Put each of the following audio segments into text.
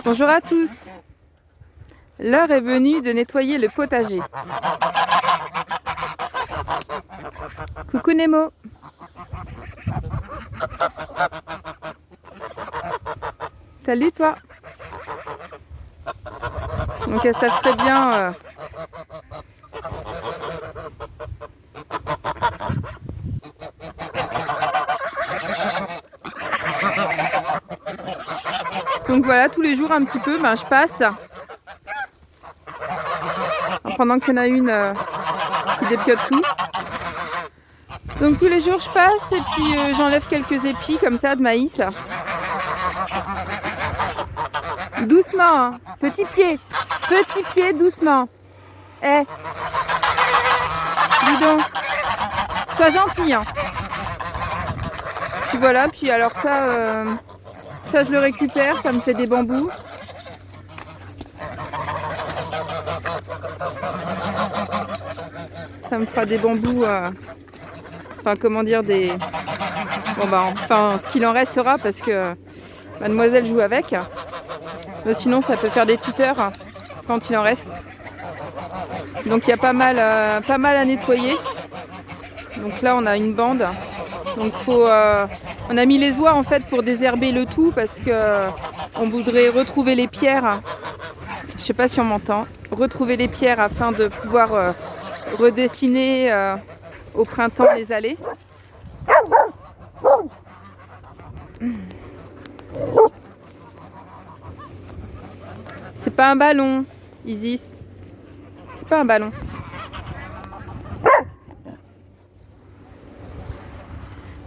Bonjour à tous. L'heure est venue de nettoyer le potager. Coucou Nemo. Salut toi. Donc elles savent très bien Donc voilà, tous les jours un petit peu, je passe. Pendant qu'il y en a une qui dépiote tout. Donc tous les jours je passe et puis j'enlève quelques épis comme ça de maïs. Doucement, hein. Petit pied, doucement. Eh, dis donc, sois gentil. Hein. Puis voilà, puis alors ça je le récupère, ça me fait des bambous. Ça me fera des bambous, enfin comment dire, des... Bon enfin ce qu'il en restera parce que mademoiselle joue avec. Mais sinon ça peut faire des tuteurs quand il en reste. Donc il y a pas mal à nettoyer. Donc là on a une bande. Donc on a mis les oies en fait pour désherber le tout parce que on voudrait retrouver les pierres. Je sais pas si on m'entend. Retrouver les pierres afin de pouvoir redessiner au printemps les allées. C'est pas un ballon, Isis. C'est pas un ballon.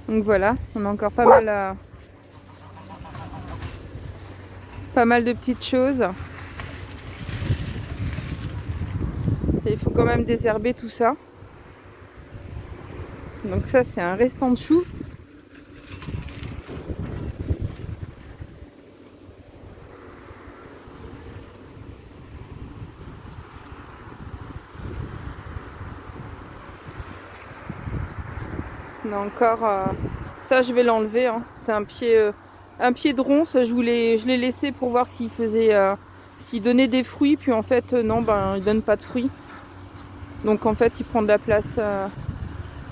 Donc voilà, on a encore pas mal de petites choses. Et il faut quand même désherber tout ça. Donc ça c'est un restant de chou. On a encore ça je vais l'enlever. Hein. C'est un pied de ronce. Je l'ai laissé pour voir s'il donnait des fruits. Puis en fait non, il donne pas de fruits. Donc en fait il prend de la place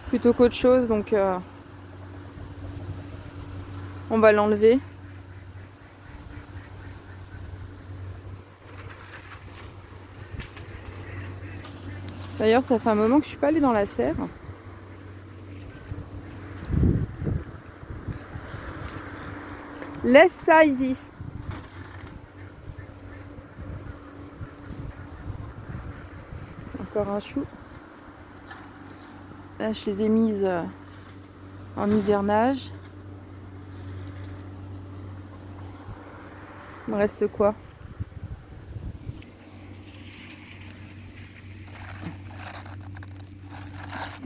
plutôt qu'autre chose. Donc on va l'enlever. D'ailleurs ça fait un moment que je suis pas allée dans la serre. Laisse ça, Isis. Encore un chou. Là, je les ai mises en hivernage. Il me reste quoi?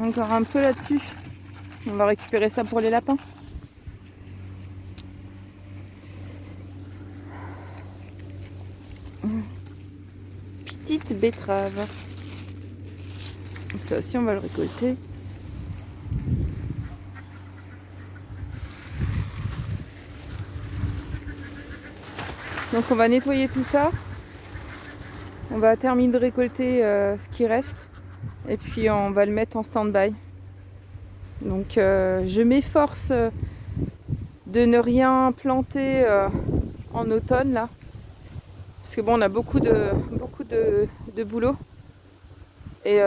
Encore un peu là-dessus. On va récupérer ça pour les lapins. Petite betterave. Ça aussi, on va le récolter. Donc on va nettoyer tout ça. On va terminer de récolter ce qui reste. Et puis on va le mettre en stand-by. Donc je m'efforce de ne rien planter en automne là. Parce que bon, on a beaucoup de boulot. Et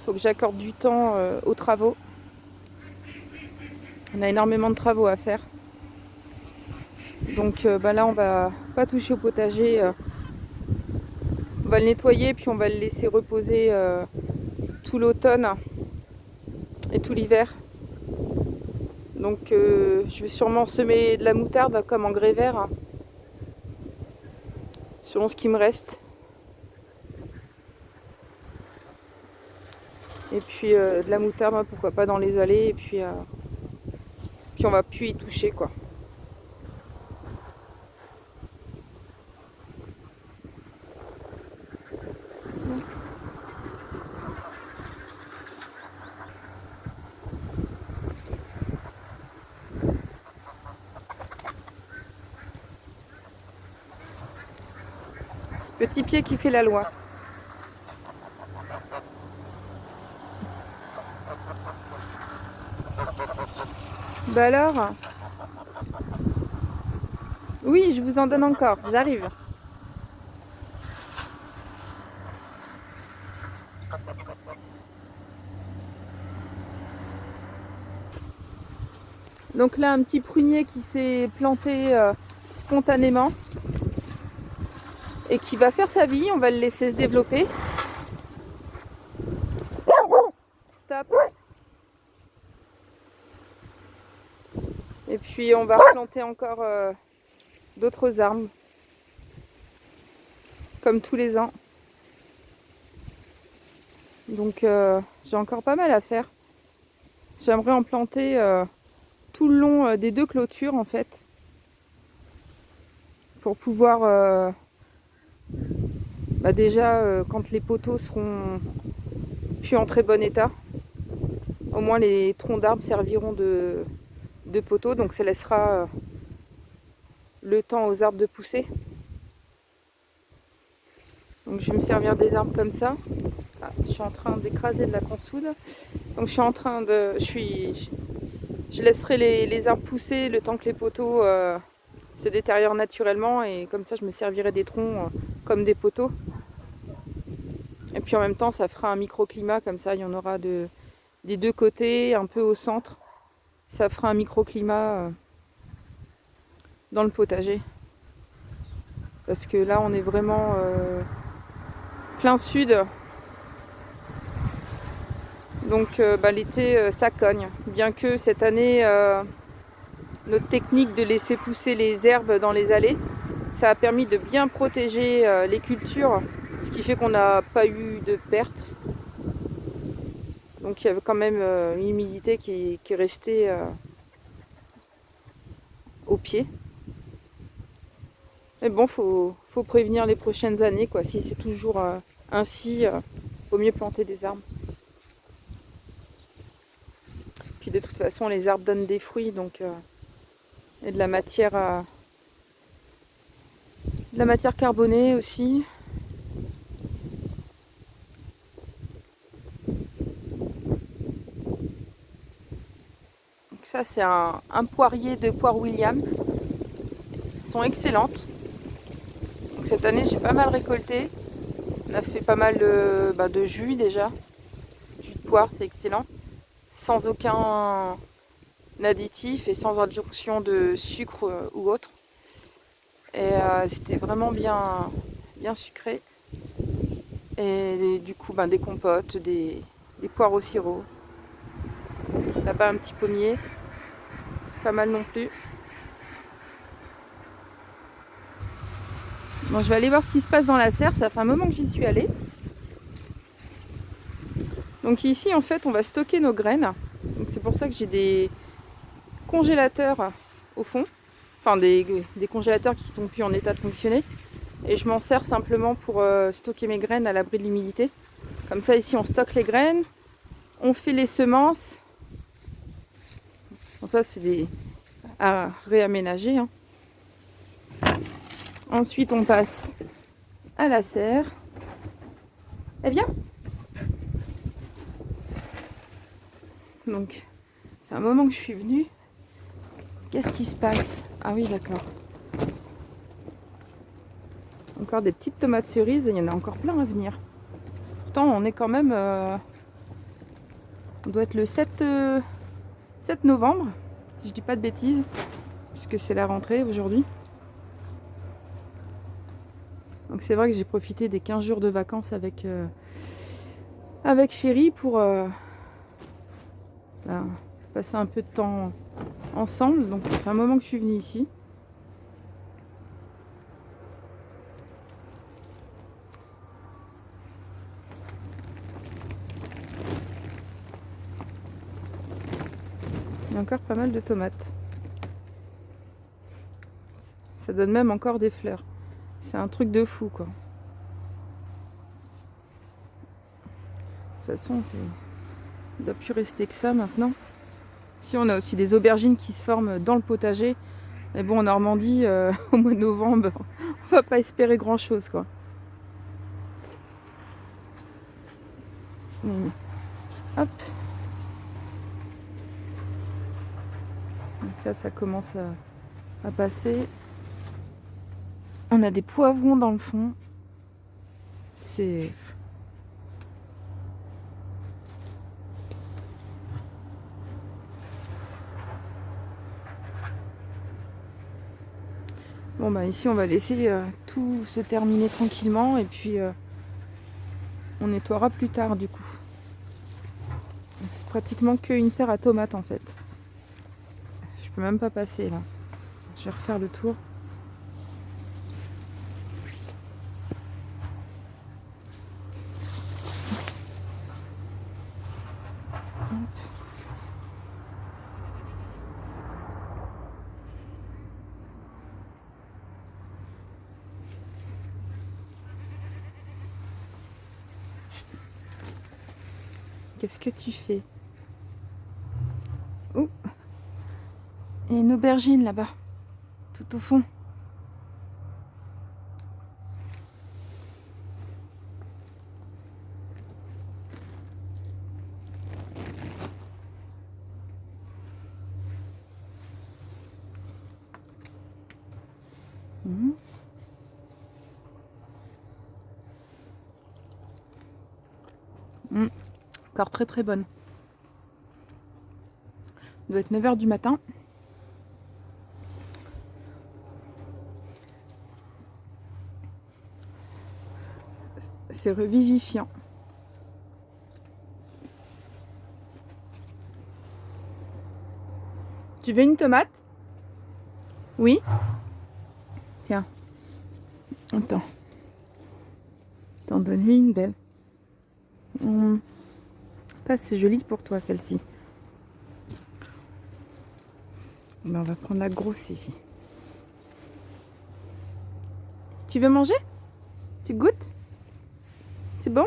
faut que j'accorde du temps aux travaux. On a énormément de travaux à faire. Donc là on va pas toucher au potager. On va le nettoyer puis on va le laisser reposer tout l'automne et tout l'hiver. Donc je vais sûrement semer de la moutarde comme engrais vert. Selon ce qui me reste. Et puis de la moutarde, pourquoi pas dans les allées. Et puis on va plus y toucher quoi. Petit pied qui fait la loi. Bah alors? Oui, je vous en donne encore, j'arrive. Donc là, un petit prunier qui s'est planté spontanément et qui va faire sa vie. On va le laisser se développer. Stop. Et puis on va replanter encore d'autres arbres, comme tous les ans. Donc j'ai encore pas mal à faire. J'aimerais en planter tout le long des deux clôtures en fait, pour pouvoir déjà quand les poteaux seront plus en très bon état, au moins les troncs d'arbres serviront de poteaux, donc ça laissera le temps aux arbres de pousser. Donc je vais me servir des arbres comme ça. Ah, je suis en train d'écraser de la consoude. Donc je laisserai les arbres pousser le temps que les poteaux se détériorent naturellement, et comme ça je me servirai des troncs comme des poteaux. Et puis en même temps ça fera un microclimat, comme ça il y en aura des deux côtés, un peu au centre. Ça fera un microclimat dans le potager. Parce que là on est vraiment plein sud. Donc l'été ça cogne. Bien que cette année notre technique de laisser pousser les herbes dans les allées, ça a permis de bien protéger les cultures, ce qui fait qu'on n'a pas eu de pertes. Donc il y avait quand même une humidité qui est restée au pied. Mais bon, faut prévenir les prochaines années, quoi. Si c'est toujours ainsi, vaut mieux planter des arbres. Puis de toute façon, les arbres donnent des fruits, donc et de la matière carbonée aussi. Donc ça, c'est un poirier de poires Williams. Elles sont excellentes. Donc cette année, j'ai pas mal récolté. On a fait pas mal de jus déjà. Jus de poire, c'est excellent. Sans aucun additif et sans adjonction de sucre ou autre. Et c'était vraiment bien sucré. Et du coup, des compotes, des poires au sirop. Là-bas, un petit pommier. Pas mal non plus. Bon, je vais aller voir ce qui se passe dans la serre. Ça fait un moment que j'y suis allée. Donc ici, en fait, on va stocker nos graines. Donc c'est pour ça que j'ai des congélateurs au fond. Enfin, des congélateurs qui sont plus en état de fonctionner. Et je m'en sers simplement pour stocker mes graines à l'abri de l'humidité. Comme ça, ici, on stocke les graines. On fait les semences. Bon, ça, c'est à réaménager. Hein. Ensuite, on passe à la serre. Eh bien. Donc, c'est un moment que je suis venue. Qu'est-ce qui se passe? Ah oui, d'accord. Encore des petites tomates cerises, il y en a encore plein à venir. Pourtant, on est quand même... on doit être le 7 novembre, si je dis pas de bêtises, puisque c'est la rentrée aujourd'hui. Donc c'est vrai que j'ai profité des 15 jours de vacances avec chérie pour passer un peu de temps ensemble. Donc ça fait un moment que je suis venue ici. Il y a encore pas mal de tomates. Ça donne même encore des fleurs. C'est un truc de fou, quoi. De toute façon, il ne doit plus rester que ça maintenant. Si on a aussi des aubergines qui se forment dans le potager. Mais bon, en Normandie, au mois de novembre, on va pas espérer grand chose, quoi. Hop. Donc là, ça commence à passer. On a des poivrons dans le fond. C'est... Bon bah ici on va laisser tout se terminer tranquillement et puis on nettoiera plus tard du coup. C'est pratiquement qu'une serre à tomates en fait. Je peux même pas passer là. Je vais refaire le tour. Qu'est-ce que tu fais? Oh, il y a une aubergine là-bas, tout au fond. Mmh. Mmh. Encore très très bonne. Il doit être 9 h du matin. C'est revivifiant. Tu veux une tomate? Oui. Tiens. Attends. T'en donner une belle. Pas c'est joli pour toi celle-ci. Ben, on va prendre la grosse ici. Tu veux manger? Tu goûtes? C'est bon?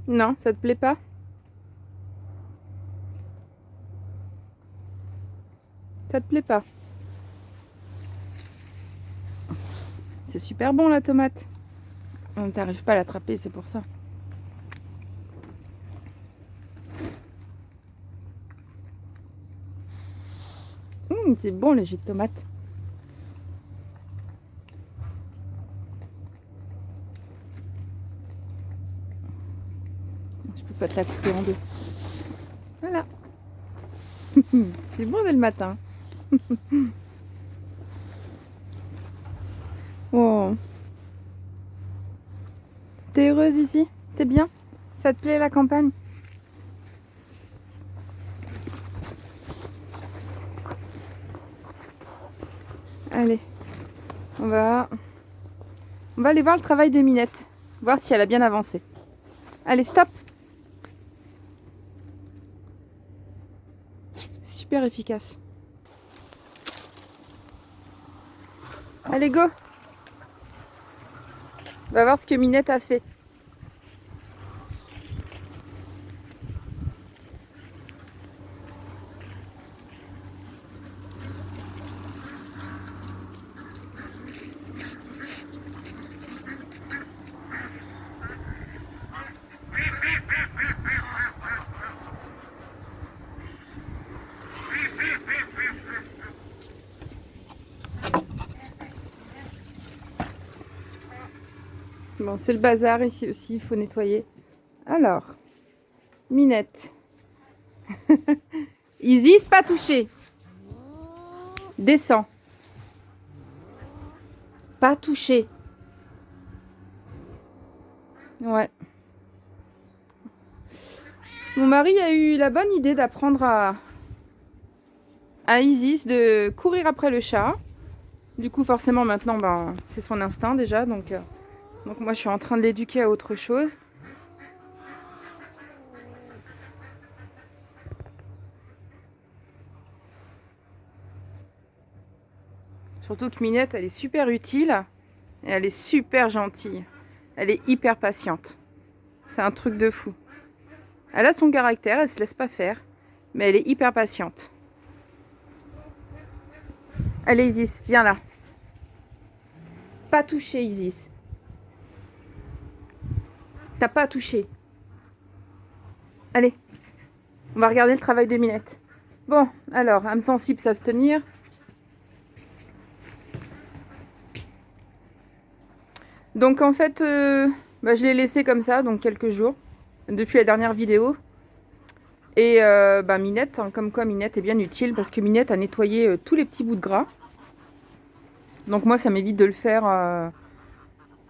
Non, ça te plaît pas? Ça te plaît pas? C'est super bon la tomate. On t'arrive pas à l'attraper, c'est pour ça. C'est bon le jus de tomate. Je peux pas te la couper en deux. Voilà. C'est bon dès le matin. Oh. T'es heureuse ici? T'es bien? Ça te plaît la campagne? Allez, on va aller voir le travail de Minette, voir si elle a bien avancé. Allez, stop! Super efficace. Allez, go! On va voir ce que Minette a fait. Bon, c'est le bazar ici aussi, il faut nettoyer. Alors, Minette. Isis, pas touché. Descends. Pas touché. Ouais. Mon mari a eu la bonne idée d'apprendre à Isis de courir après le chat. Du coup, forcément, maintenant, ben, c'est son instinct déjà. Donc moi, je suis en train de l'éduquer à autre chose. Surtout que Minette, elle est super utile. Et elle est super gentille. Elle est hyper patiente. C'est un truc de fou. Elle a son caractère, elle se laisse pas faire. Mais elle est hyper patiente. Allez Isis, viens là. Pas toucher Isis. T'as pas à toucher. Allez, on va regarder le travail de Minette. Bon, alors, âme sensible, s'abstenir. Donc en fait, je l'ai laissé comme ça, donc quelques jours, depuis la dernière vidéo. Et Minette, hein, comme quoi Minette est bien utile, parce que Minette a nettoyé tous les petits bouts de gras. Donc moi, ça m'évite de le faire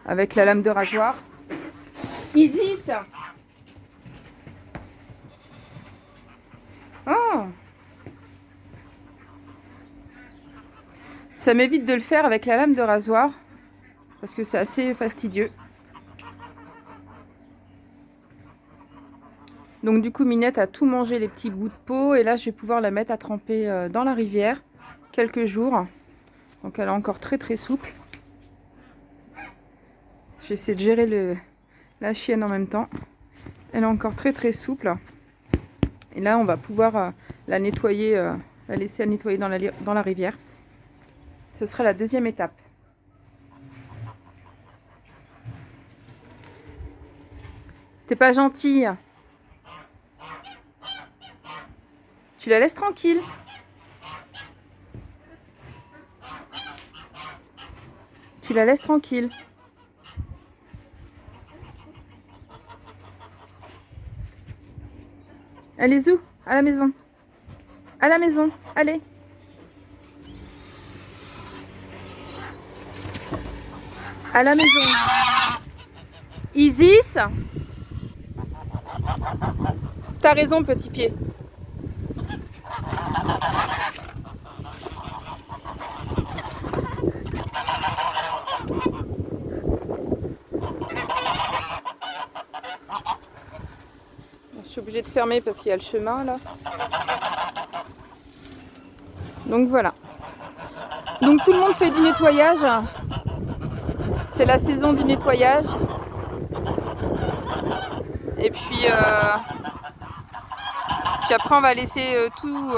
avec la lame de rasoir. Isis! Oh! Ça m'évite de le faire avec la lame de rasoir, parce que c'est assez fastidieux. Donc du coup, Minette a tout mangé, les petits bouts de peau, et là, je vais pouvoir la mettre à tremper dans la rivière quelques jours. Donc elle est encore très très souple. Je vais essayer de gérer la chienne en même temps. Elle est encore très très souple. Et là, on va pouvoir la nettoyer, la laisser nettoyer dans la rivière. Ce sera la deuxième étape. T'es pas gentille. Tu la laisses tranquille. Tu la laisses tranquille. Allez, Zou, à la maison. À la maison, allez. À la maison. Isis. T'as raison, petit pied. Je suis obligée de fermer parce qu'il y a le chemin là. Donc voilà. Donc tout le monde fait du nettoyage. C'est la saison du nettoyage. Et puis après on va laisser tout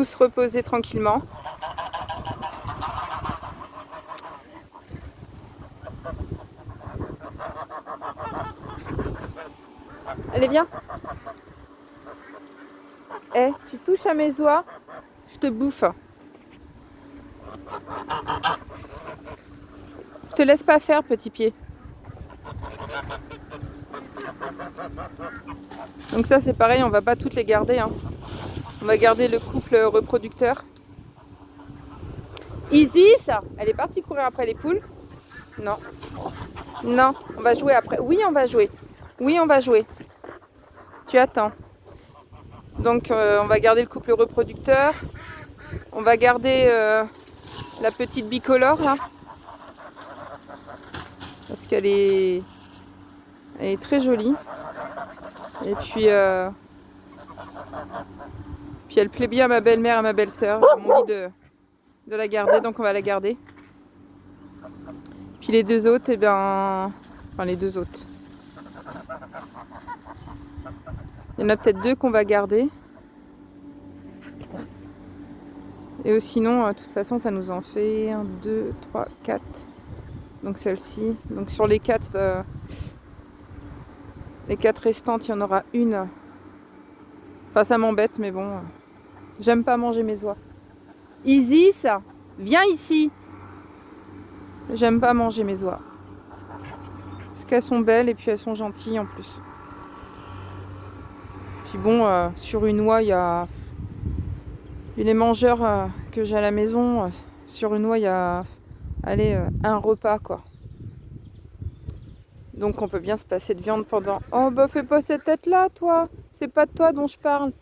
se reposer tranquillement. Allez, viens. Tu touches à mes oies, je te bouffe. Je te laisse pas faire, petit pied. Donc ça c'est pareil, on va pas toutes les garder, hein. On va garder le couple reproducteur. Isis, elle est partie courir après les poules. Non. Non, on va jouer après. Oui, on va jouer. Oui, on va jouer. Tu attends. Donc on va garder le couple reproducteur. On va garder la petite bicolore là. Parce qu'elle est très jolie. Et puis elle plaît bien à ma belle-mère et à ma belle-sœur. J'ai envie de la garder, donc on va la garder. Puis les deux autres, enfin les deux autres. Il y en a peut-être deux qu'on va garder. Et sinon, de toute façon, ça nous en fait 1, 2, 3, 4. Donc celle-ci. Donc sur les 4 restantes, il y en aura une. Enfin, ça m'embête, mais bon. J'aime pas manger mes oies. Isis, viens ici. J'aime pas manger mes oies. Parce qu'elles sont belles et puis elles sont gentilles en plus. Puis bon, sur une oie, il y a les mangeurs que j'ai à la maison. Sur une oie, il y a un repas quoi. Donc on peut bien se passer de viande pendant... Oh bah fais pas cette tête là toi. C'est pas de toi dont je parle.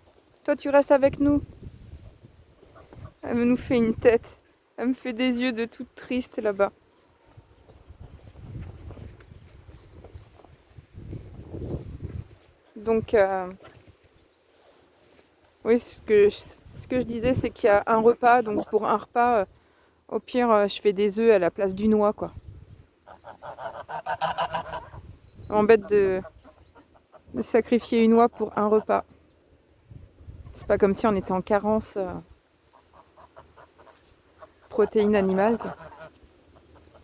Toi tu restes avec nous. Elle nous fait une tête. Elle me fait des yeux de toute triste là-bas. Donc oui, ce que je disais, c'est qu'il y a un repas. Donc pour un repas, au pire, je fais des œufs à la place d'une oie quoi. Ça m'embête de sacrifier une oie pour un repas. C'est pas comme si on était en carence protéines animales quoi.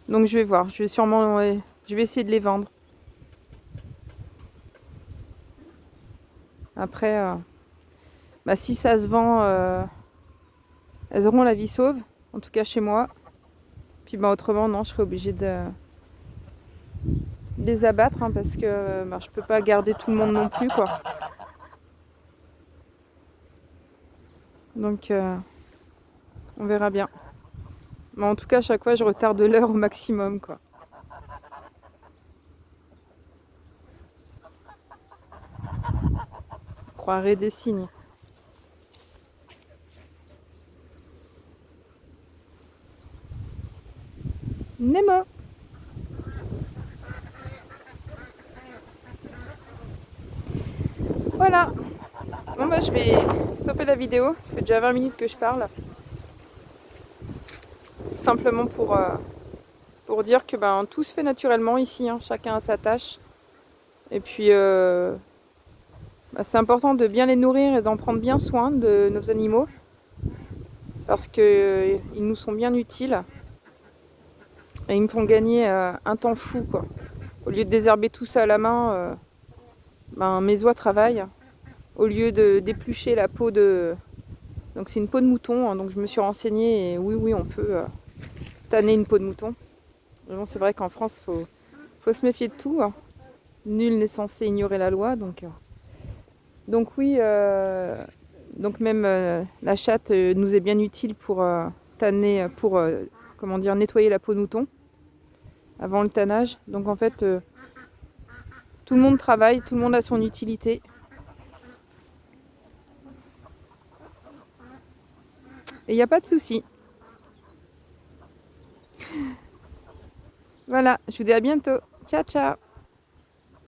Donc je vais voir, je vais sûrement Je vais essayer de les vendre. Après, bah, si ça se vend, elles auront la vie sauve, en tout cas chez moi. Puis bah, autrement, non, je serai obligée de les abattre hein, parce que bah, je peux pas garder tout le monde non plus, quoi. Donc, on verra bien. Mais en tout cas, à chaque fois, je retarde l'heure au maximum, quoi. Croirait des signes. Nemo. Voilà. Bon bah je vais stopper la vidéo. Ça fait déjà 20 minutes que je parle. Simplement pour dire que ben, tout se fait naturellement ici. Hein. Chacun a sa tâche. Et puis bah, c'est important de bien les nourrir et d'en prendre bien soin de nos animaux. Parce que ils nous sont bien utiles. Et ils me font gagner un temps fou, quoi. Au lieu de désherber tout ça à la main, ben, mes oies travaillent. Au lieu de d'éplucher la peau de... Donc c'est une peau de mouton, hein, donc je me suis renseignée et oui, on peut tanner une peau de mouton. Mais bon, c'est vrai qu'en France, faut se méfier de tout. Hein. Nul n'est censé ignorer la loi, donc oui, donc même la chatte nous est bien utile pour tanner, pour comment dire, nettoyer la peau de mouton avant le tannage. Donc en fait, tout le monde travaille, tout le monde a son utilité. Et il n'y a pas de souci. Voilà, je vous dis à bientôt. Ciao, ciao.